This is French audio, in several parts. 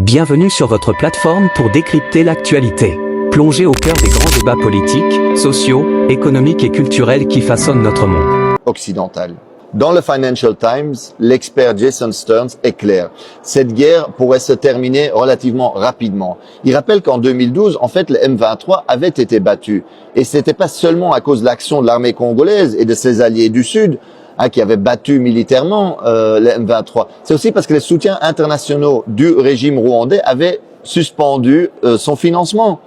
Bienvenue sur votre plateforme pour décrypter l'actualité. Plongez au cœur des grands débats politiques, sociaux, économiques et culturels qui façonnent notre monde occidental. Dans le Financial Times, l'expert Jason Stearns est clair. Cette guerre pourrait se terminer relativement rapidement. Il rappelle qu'en 2012, en fait, le M23 avait été battu. Et ce n'était pas seulement à cause de l'action de l'armée congolaise et de ses alliés du Sud, qui avaient battu militairement le M23. C'est aussi parce que les soutiens internationaux du régime rwandais avaient suspendu son financement.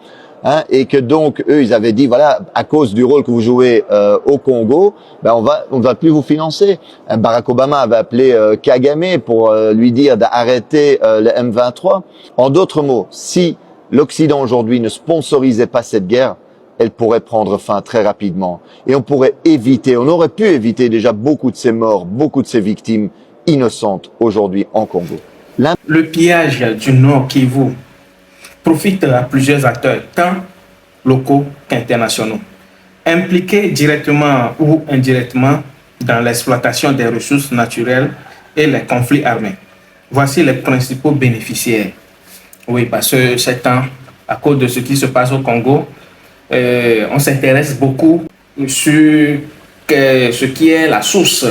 Et que donc eux ils avaient dit voilà, à cause du rôle que vous jouez au Congo, on va plus vous financer. Barack Obama avait appelé Kagame pour lui dire d'arrêter le M23. En d'autres mots, si l'Occident aujourd'hui ne sponsorisait pas cette guerre, elle pourrait prendre fin très rapidement et on aurait pu éviter déjà beaucoup de ces morts, beaucoup de ces victimes innocentes aujourd'hui en Congo. Le pillage du Nord Kivu profite à plusieurs acteurs, tant locaux qu'internationaux, impliqués directement ou indirectement dans l'exploitation des ressources naturelles et les conflits armés. Voici les principaux bénéficiaires. Oui, parce que c'est temps, à cause de ce qui se passe au Congo, on s'intéresse beaucoup sur ce qui est la source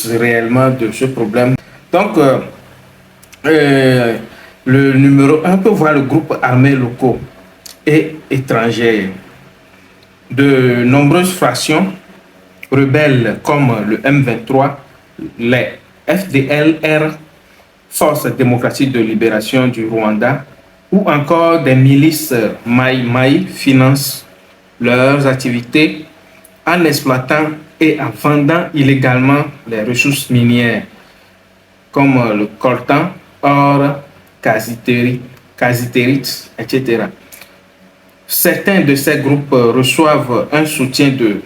réellement de ce problème. Donc, le numéro 1 peut voir le groupe armé locaux et étrangers. De nombreuses fractions rebelles comme le M23, les FDLR, Force démocratique de libération du Rwanda, ou encore des milices Mai Mai financent leurs activités en exploitant et en vendant illégalement les ressources minières comme le coltan, or, casitérite, etc. Certains de ces groupes reçoivent un soutien de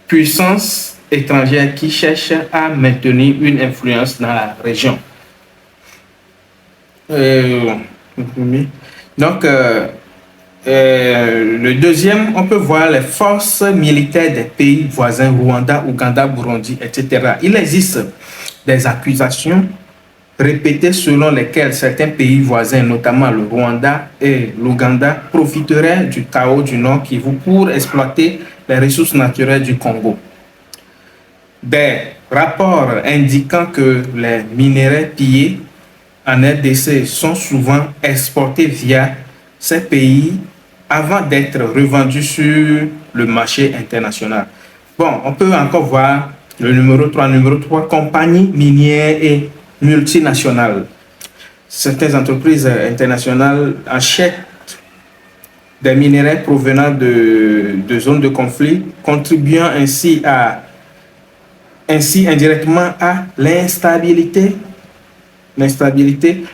puissances étrangères qui cherchent à maintenir une influence dans la région. Donc, le deuxième, on peut voir les forces militaires des pays voisins, Rwanda, Ouganda, Burundi, etc. Il existe des accusations répétées selon lesquelles certains pays voisins, notamment le Rwanda et l'Ouganda, profiteraient du chaos du Nord Kivu pour exploiter les ressources naturelles du Congo. Des rapports indiquant que les minerais pillés en RDC sont souvent exportés via ces pays avant d'être revendus sur le marché international. Bon, on peut encore voir le numéro 3, compagnies minières et multinationales. Certaines entreprises internationales achètent des minerais provenant de zones de conflit, contribuant ainsi indirectement à l'instabilité.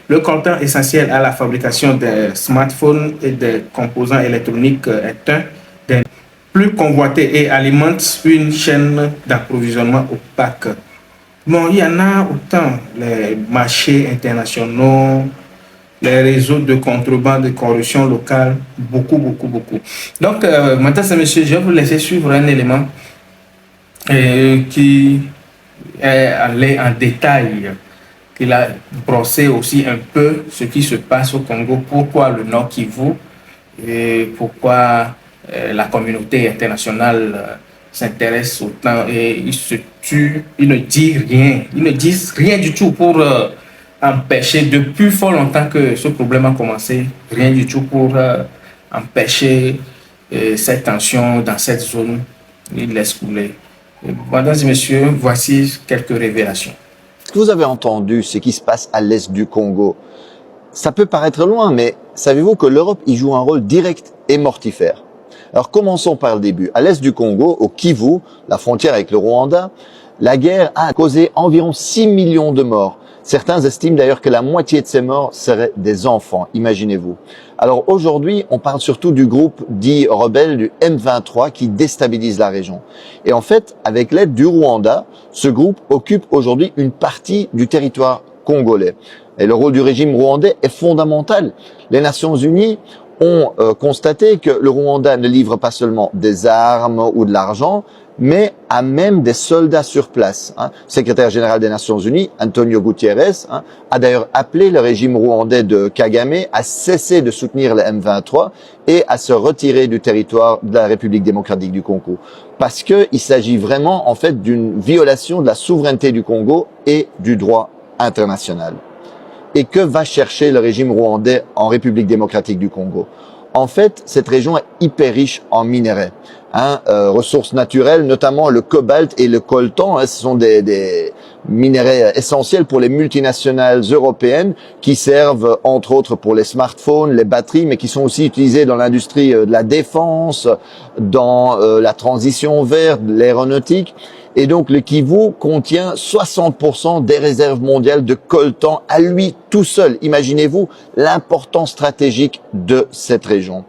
Le coltan essentiel à la fabrication des smartphones et des composants électroniques est un des plus convoités et alimente une chaîne d'approvisionnement opaque. Bon, il y en a autant, les marchés internationaux, les réseaux de contrebande, de corruption locale, beaucoup. Donc, maintenant, monsieur, je vais vous laisser suivre un élément qui est allé en détail, qu'il a brossé aussi un peu ce qui se passe au Congo, pourquoi le Nord Kivu et pourquoi la communauté internationale s'intéresse autant et ils se tuent, ils ne disent rien du tout pour empêcher, depuis fort longtemps que ce problème a commencé, rien du tout pour empêcher cette tension dans cette zone, ils laissent couler. Mesdames et messieurs, voici quelques révélations. Ce que vous avez entendu, ce qui se passe à l'est du Congo, ça peut paraître loin, mais savez-vous que l'Europe y joue un rôle direct et mortifère? Alors commençons par le début. À l'est du Congo, au Kivu, la frontière avec le Rwanda, la guerre a causé environ 6 millions de morts. Certains estiment d'ailleurs que la moitié de ces morts seraient des enfants, imaginez-vous. Alors aujourd'hui, on parle surtout du groupe dit rebelle du M23 qui déstabilise la région. Et en fait, avec l'aide du Rwanda, ce groupe occupe aujourd'hui une partie du territoire congolais. Et le rôle du régime rwandais est fondamental. Les Nations Unies ont constaté que le Rwanda ne livre pas seulement des armes ou de l'argent, mais a même des soldats sur place. Le secrétaire général des Nations Unies, Antonio Guterres, a d'ailleurs appelé le régime rwandais de Kagame à cesser de soutenir le M23 et à se retirer du territoire de la République démocratique du Congo. Parce qu'il s'agit vraiment, en fait, d'une violation de la souveraineté du Congo et du droit international. Et que va chercher le régime rwandais en République démocratique du Congo? En fait, cette région est hyper riche en minerais, ressources naturelles, notamment le cobalt et le coltan. Ce sont des minerais essentiels pour les multinationales européennes qui servent entre autres pour les smartphones, les batteries, mais qui sont aussi utilisés dans l'industrie de la défense, dans la transition verte, l'aéronautique. Et donc le Kivu contient 60% des réserves mondiales de coltan à lui tout seul. Imaginez-vous l'importance stratégique de cette région.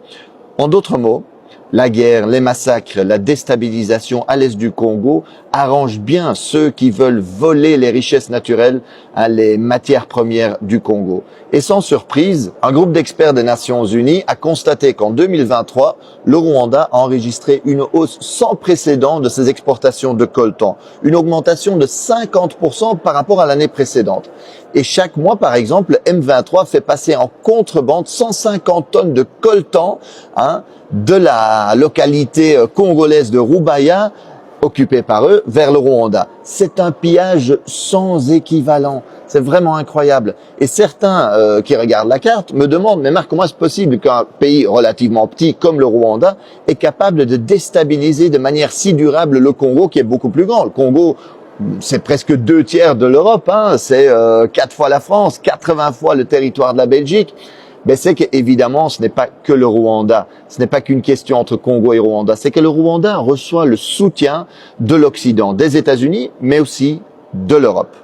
En d'autres mots, la guerre, les massacres, la déstabilisation à l'est du Congo arrangent bien ceux qui veulent voler les richesses naturelles, les matières premières du Congo. Et sans surprise, un groupe d'experts des Nations Unies a constaté qu'en 2023, le Rwanda a enregistré une hausse sans précédent de ses exportations de coltan, une augmentation de 50% par rapport à l'année précédente. Et chaque mois, par exemple, le M23 fait passer en contrebande 150 tonnes de coltan de la localité congolaise de Rubaya, occupée par eux, vers le Rwanda. C'est un pillage sans équivalent. C'est vraiment incroyable. Et certains qui regardent la carte me demandent, mais Marc, comment est-ce possible qu'un pays relativement petit comme le Rwanda est capable de déstabiliser de manière si durable le Congo, qui est beaucoup plus grand? Le Congo, c'est presque 2/3 de l'Europe, c'est 4 fois la France, 80 fois le territoire de la Belgique. Mais c'est qu'évidemment, ce n'est pas que le Rwanda, ce n'est pas qu'une question entre Congo et Rwanda, c'est que le Rwanda reçoit le soutien de l'Occident, des États-Unis, mais aussi de l'Europe.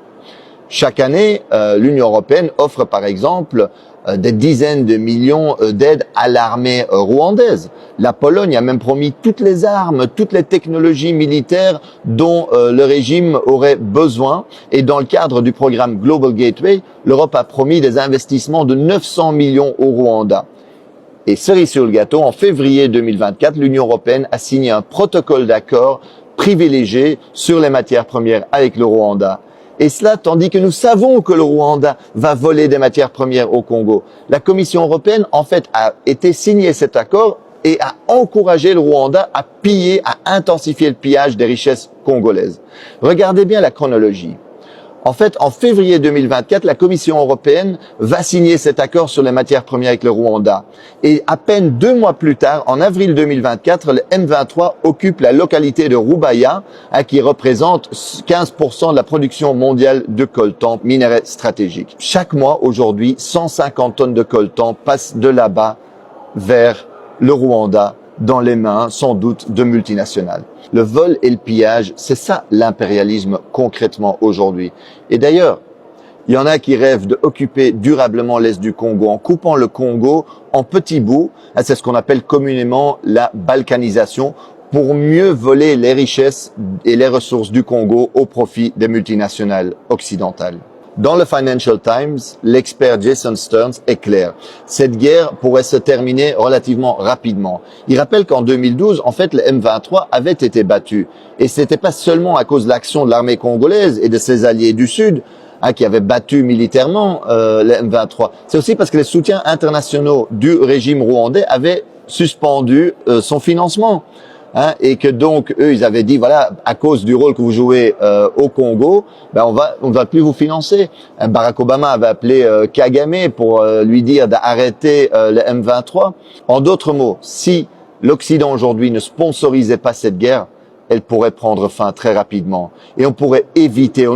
Chaque année, l'Union européenne offre par exemple des dizaines de millions d'aides à l'armée rwandaise. La Pologne a même promis toutes les armes, toutes les technologies militaires dont le régime aurait besoin. Et dans le cadre du programme Global Gateway, l'Europe a promis des investissements de 900 millions au Rwanda. Et cerise sur le gâteau, en février 2024, l'Union européenne a signé un protocole d'accord privilégié sur les matières premières avec le Rwanda. Et cela tandis que nous savons que le Rwanda va voler des matières premières au Congo. La Commission européenne, en fait, a été signé cet accord et a encouragé le Rwanda à piller, à intensifier le pillage des richesses congolaises. Regardez bien la chronologie. En fait, en février 2024, la Commission européenne va signer cet accord sur les matières premières avec le Rwanda. Et à peine 2 mois plus tard, en avril 2024, le M23 occupe la localité de Rubaya, qui représente 15% de la production mondiale de coltan, minerai stratégique. Chaque mois, aujourd'hui, 150 tonnes de coltan passent de là-bas vers le Rwanda, dans les mains, sans doute, de multinationales. Le vol et le pillage, c'est ça l'impérialisme concrètement aujourd'hui. Et d'ailleurs, il y en a qui rêvent d'occuper durablement l'est du Congo en coupant le Congo en petits bouts. C'est ce qu'on appelle communément la balkanisation, pour mieux voler les richesses et les ressources du Congo au profit des multinationales occidentales. Dans le Financial Times, l'expert Jason Stearns est clair. Cette guerre pourrait se terminer relativement rapidement. Il rappelle qu'en 2012, en fait, le M23 avait été battu. Et c'était pas seulement à cause de l'action de l'armée congolaise et de ses alliés du Sud, qui avaient battu militairement le M23. C'est aussi parce que les soutiens internationaux du régime rwandais avaient suspendu son financement. Et que donc eux ils avaient dit voilà, à cause du rôle que vous jouez au Congo, on va plus vous financer. Barack Obama avait appelé Kagame pour lui dire d'arrêter le M23. En d'autres mots, si l'Occident aujourd'hui ne sponsorisait pas cette guerre, elle pourrait prendre fin très rapidement et on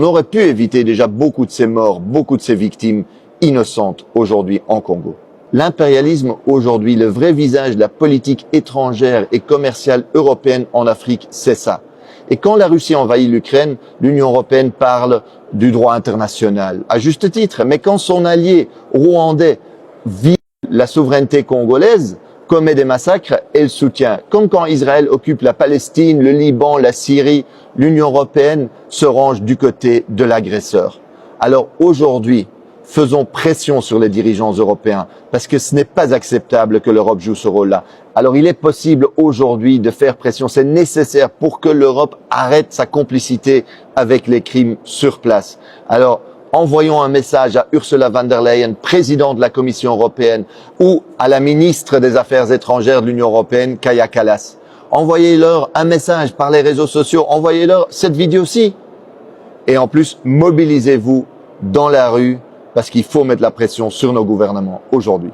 aurait pu éviter déjà beaucoup de ces morts, beaucoup de ces victimes innocentes aujourd'hui en Congo. L'impérialisme aujourd'hui, le vrai visage de la politique étrangère et commerciale européenne en Afrique, c'est ça. Et quand la Russie envahit l'Ukraine, l'Union européenne parle du droit international, à juste titre. Mais quand son allié rwandais vit la souveraineté congolaise, commet des massacres, elle soutient. Comme quand Israël occupe la Palestine, le Liban, la Syrie, l'Union européenne se range du côté de l'agresseur. Alors aujourd'hui, faisons pression sur les dirigeants européens, parce que ce n'est pas acceptable que l'Europe joue ce rôle-là. Alors il est possible aujourd'hui de faire pression, c'est nécessaire pour que l'Europe arrête sa complicité avec les crimes sur place. Alors envoyons un message à Ursula von der Leyen, présidente de la Commission européenne, ou à la ministre des Affaires étrangères de l'Union européenne, Kaja Kallas. Envoyez-leur un message par les réseaux sociaux, envoyez-leur cette vidéo-ci. Et en plus, mobilisez-vous dans la rue, parce qu'il faut mettre la pression sur nos gouvernements aujourd'hui.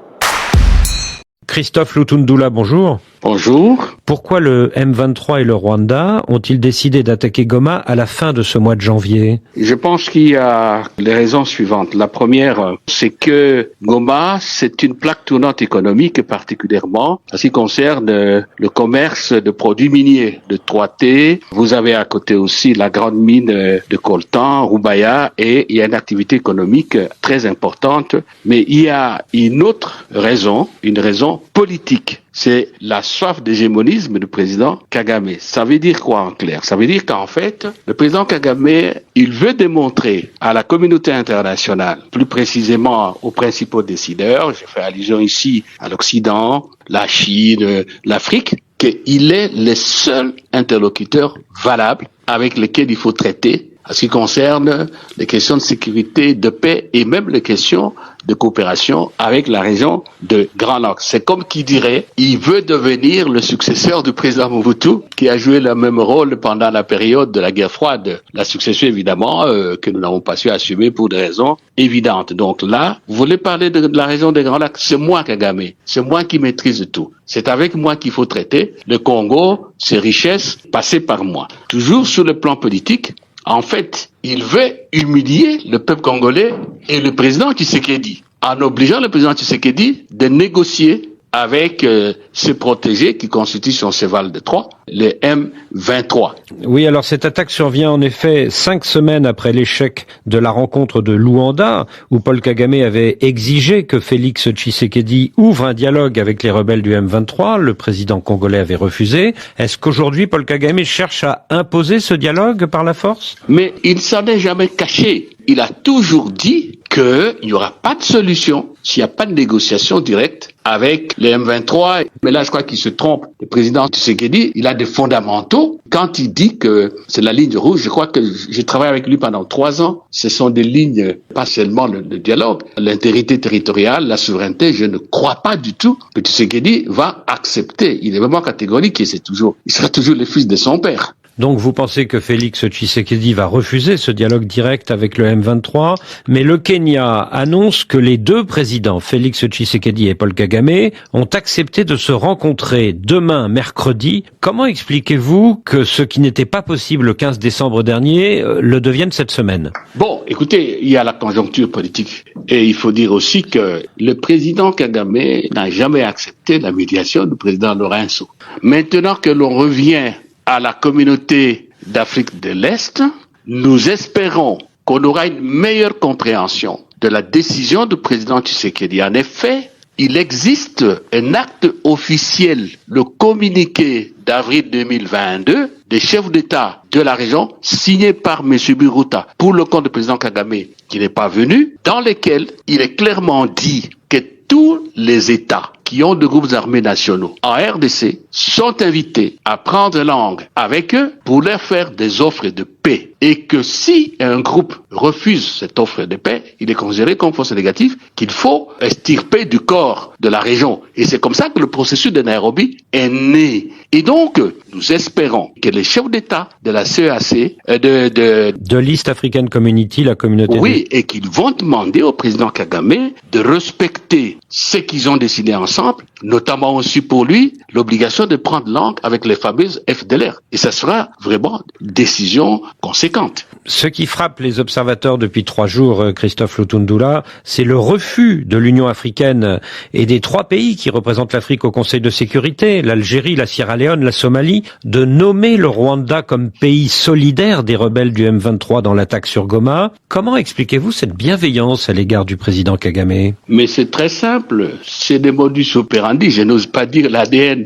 Christophe Lutundula, bonjour. Bonjour. Pourquoi le M23 et le Rwanda ont-ils décidé d'attaquer Goma à la fin de ce mois de janvier? Je pense qu'il y a les raisons suivantes. La première, c'est que Goma, c'est une plaque tournante économique, particulièrement en ce qui concerne le commerce de produits miniers, de 3T. Vous avez à côté aussi la grande mine de coltan, Rubaya, et il y a une activité économique très importante. Mais il y a une autre raison, une raison politique. C'est la soif d'hégémonisme du président Kagame. Ça veut dire quoi en clair? Ça veut dire qu'en fait, le président Kagame, il veut démontrer à la communauté internationale, plus précisément aux principaux décideurs, je fais allusion ici à l'Occident, la Chine, l'Afrique, qu'il est le seul interlocuteur valable avec lequel il faut traiter en ce qui concerne les questions de sécurité, de paix et même les questions de coopération avec la région de Grand Lac. C'est comme qui dirait, il veut devenir le successeur du président Mobutu, qui a joué le même rôle pendant la période de la guerre froide. La succession, évidemment, que nous n'avons pas su assumer pour des raisons évidentes. Donc là, vous voulez parler de la région des Grands Lacs, c'est moi, Kagame. C'est moi qui maîtrise tout. C'est avec moi qu'il faut traiter. Le Congo, ses richesses, passer par moi. Toujours sur le plan politique, en fait, il veut humilier le peuple congolais et le président Tshisekedi, en obligeant le président Tshisekedi de négocier avec ses protégés qui constituent son cheval de Troie, les M23. Oui, alors cette attaque survient en effet 5 semaines après l'échec de la rencontre de Luanda, où Paul Kagame avait exigé que Félix Tshisekedi ouvre un dialogue avec les rebelles du M23. Le président congolais avait refusé. Est-ce qu'aujourd'hui Paul Kagame cherche à imposer ce dialogue par la force? Mais il s'en est jamais caché. Il a toujours dit qu'il n'y aura pas de solution s'il n'y a pas de négociation directe avec les M23. Mais là, je crois qu'il se trompe. Le président Tshisekedi, il a des fondamentaux. Quand il dit que c'est la ligne rouge, je crois que j'ai travaillé avec lui pendant 3 ans. Ce sont des lignes, pas seulement le dialogue, l'intégrité territoriale, la souveraineté. Je ne crois pas du tout que Tshisekedi va accepter. Il est vraiment catégorique et il sera toujours le fils de son père. Donc vous pensez que Félix Tshisekedi va refuser ce dialogue direct avec le M23, mais le Kenya annonce que les deux présidents, Félix Tshisekedi et Paul Kagame, ont accepté de se rencontrer demain, mercredi. Comment expliquez-vous que ce qui n'était pas possible le 15 décembre dernier le devienne cette semaine? Bon, écoutez, il y a la conjoncture politique et il faut dire aussi que le président Kagame n'a jamais accepté la médiation du président Lorenzo. Maintenant que l'on revient à la communauté d'Afrique de l'Est, nous espérons qu'on aura une meilleure compréhension de la décision du président Tshisekedi. En effet, il existe un acte officiel, le communiqué d'avril 2022 des chefs d'État de la région, signé par M. Biruta pour le compte du président Kagame, qui n'est pas venu, dans lequel il est clairement dit que tous les États qui ont de groupes armés nationaux en RDC sont invités à prendre langue avec eux pour leur faire des offres de paix. Et que si un groupe refuse cette offre de paix, il est considéré comme force négative qu'il faut extirper du corps de la région. Et c'est comme ça que le processus de Nairobi est né. Et donc, nous espérons que les chefs d'État de la CEAC, de l'East African Community, la communauté. Oui, et qu'ils vont demander au président Kagame de respecter ce qu'ils ont décidé ensemble, notamment aussi pour lui, l'obligation de prendre langue avec les fameuses FDLR. Et ça sera vraiment une décision conséquente. Ce qui frappe les observateurs depuis 3 jours, Christophe Lutundula, c'est le refus de l'Union africaine et des 3 pays qui représentent l'Afrique au Conseil de sécurité, l'Algérie, la Sierra Leone, la Somalie, de nommer le Rwanda comme pays solidaire des rebelles du M23 dans l'attaque sur Goma. Comment expliquez-vous cette bienveillance à l'égard du président Kagame? Mais c'est très simple, c'est des modus operandi, je n'ose pas dire l'ADN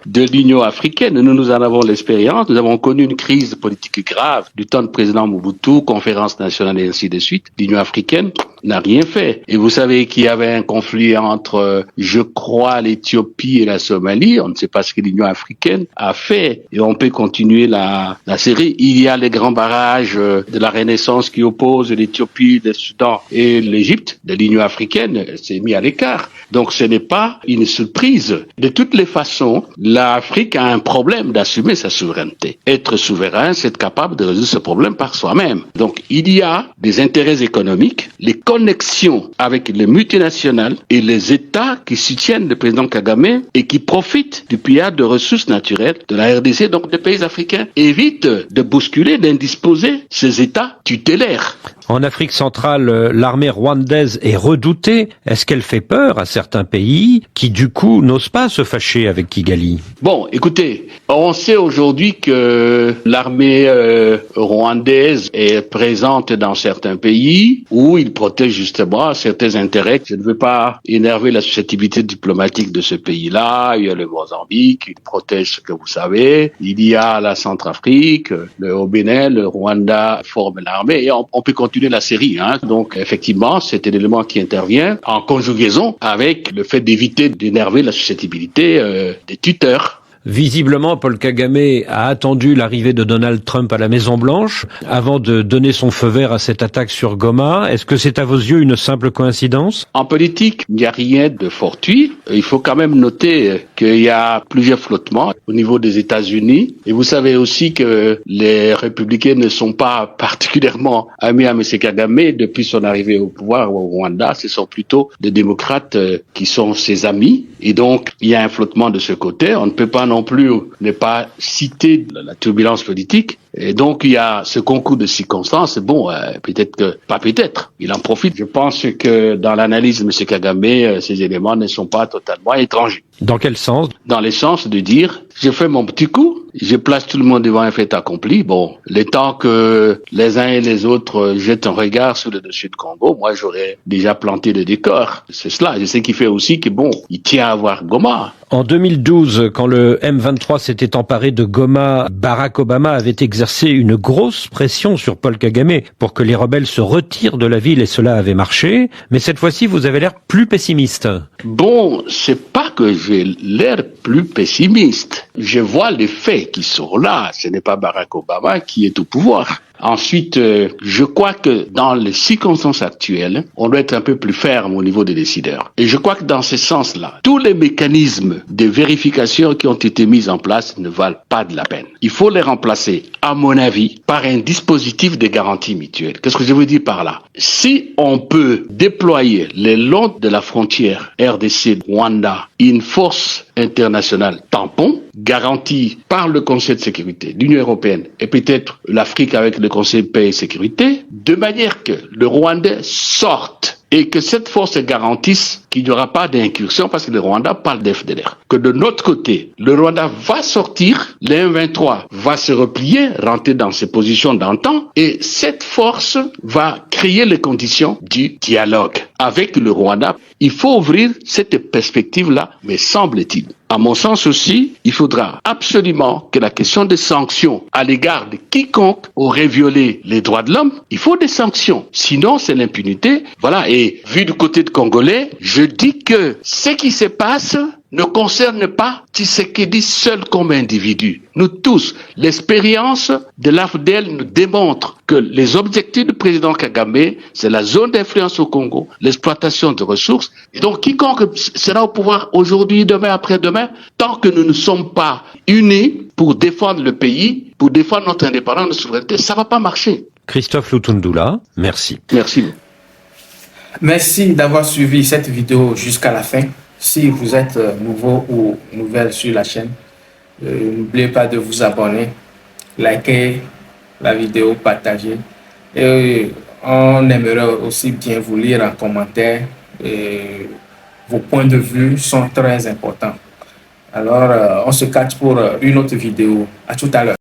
de l'Union africaine. Nous en avons l'expérience, nous avons connu une crise politique grave du temps du président Mobutu, conférence nationale et ainsi de suite. L'Union africaine n'a rien fait. Et vous savez qu'il y avait un conflit entre, je crois, l'Éthiopie et la Somalie. On ne sait pas ce que l'Union africaine a fait. Et on peut continuer la série. Il y a les grands barrages de la Renaissance qui opposent l'Éthiopie, le Soudan et l'Égypte. De l'Union africaine s'est mis à l'écart. Donc ce n'est pas une surprise. De toutes les façons, l'Afrique a un problème d'assumer sa souveraineté. Être souverain, c'est être capable de résoudre ce problème par soi-même. Donc il y a des intérêts économiques, les connexions avec les multinationales et les États qui soutiennent le président Kagame et qui profitent du pillage de ressources naturelles de la RDC, donc des pays africains, évitent de bousculer, d'indisposer ces États tutélaires. En Afrique centrale, l'armée rwandaise est redoutée. Est-ce qu'elle fait peur à certains pays qui, du coup, n'osent pas se fâcher avec Kigali? Bon, écoutez, on sait aujourd'hui que l'armée rwandaise est présente dans certains pays où il protège justement certains intérêts. Je ne veux pas énerver la susceptibilité diplomatique de ce pays-là. Il y a le Mozambique, il protège ce que vous savez. Il y a la Centrafrique, au Bénin, le Rwanda forme l'armée et on peut continuer la série. Donc effectivement, c'est un élément qui intervient en conjugaison avec le fait d'éviter d'énerver la susceptibilité des tuteurs. Visiblement, Paul Kagame a attendu l'arrivée de Donald Trump à la Maison-Blanche avant de donner son feu vert à cette attaque sur Goma. Est-ce que c'est à vos yeux une simple coïncidence? En politique, il n'y a rien de fortuit. Il faut quand même noter qu'il y a plusieurs flottements au niveau des États-Unis. Et vous savez aussi que les républicains ne sont pas particulièrement amis à M. Kagame depuis son arrivée au pouvoir au Rwanda. Ce sont plutôt des démocrates qui sont ses amis. Et donc, il y a un flottement de ce côté. On ne peut pas non plus ne pas citer la turbulence politique. Et donc, il y a ce concours de circonstances. Bon, peut-être que, pas peut-être, il en profite. Je pense que dans l'analyse de M. Kagame, ces éléments ne sont pas totalement étrangers. Dans quel sens? Dans le sens de dire, je fais mon petit coup, je place tout le monde devant un fait accompli. Bon, le temps que les uns et les autres jettent un regard sur le dessus de Congo, moi j'aurais déjà planté le décor. C'est cela. Je sais qu'il fait aussi que bon, il tient à voir Goma. En 2012, quand le M23 s'était emparé de Goma, Barack Obama avait exercé une grosse pression sur Paul Kagame pour que les rebelles se retirent de la ville et cela avait marché. Mais cette fois-ci, vous avez l'air plus pessimiste. Bon, c'est pas que j'ai l'air plus pessimiste. Je vois les faits qui sont là. Ce n'est pas Barack Obama qui est au pouvoir. Ensuite, je crois que dans les circonstances actuelles, on doit être un peu plus ferme au niveau des décideurs. Et je crois que dans ce sens-là, tous les mécanismes de vérification qui ont été mis en place ne valent pas de la peine. Il faut les remplacer, à mon avis, par un dispositif de garantie mutuelle. Qu'est-ce que je veux dire par là? Si on peut déployer le long de la frontière RDC-Rwanda une force internationale tampon, garantie par le Conseil de sécurité, l'Union européenne et peut-être l'Afrique avec le Conseil de paix et sécurité, de manière que le Rwandais sorte et que cette force garantisse qu'il n'y aura pas d'incursion parce que le Rwanda parle d'FDLR. Que de notre côté, le Rwanda va sortir, le M23 va se replier, rentrer dans ses positions d'antan et cette force va créer les conditions du dialogue avec le Rwanda. Il faut ouvrir cette perspective-là, mais semble-t-il. À mon sens aussi, il faudra absolument que la question des sanctions à l'égard de quiconque aurait violé les droits de l'homme, il faut des sanctions. Sinon, c'est l'impunité. Voilà. Et vu du côté de Congolais, je dis que ce qui se passe ne concerne pas Tshisekedi seul comme individu. Nous tous, l'expérience de l'AFDEL nous démontre que les objectifs du président Kagame, c'est la zone d'influence au Congo, l'exploitation de ressources. Et donc, quiconque sera au pouvoir aujourd'hui, demain, après-demain, tant que nous ne sommes pas unis pour défendre le pays, pour défendre notre indépendance, notre souveraineté, ça va pas marcher. Christophe Lutundula, merci. Merci. Merci d'avoir suivi cette vidéo jusqu'à la fin. Si vous êtes nouveau ou nouvelle sur la chaîne, n'oubliez pas de vous abonner, liker la vidéo, partager. Et on aimerait aussi bien vous lire en commentaire. Et vos points de vue sont très importants. Alors, on se catch pour une autre vidéo. À tout à l'heure.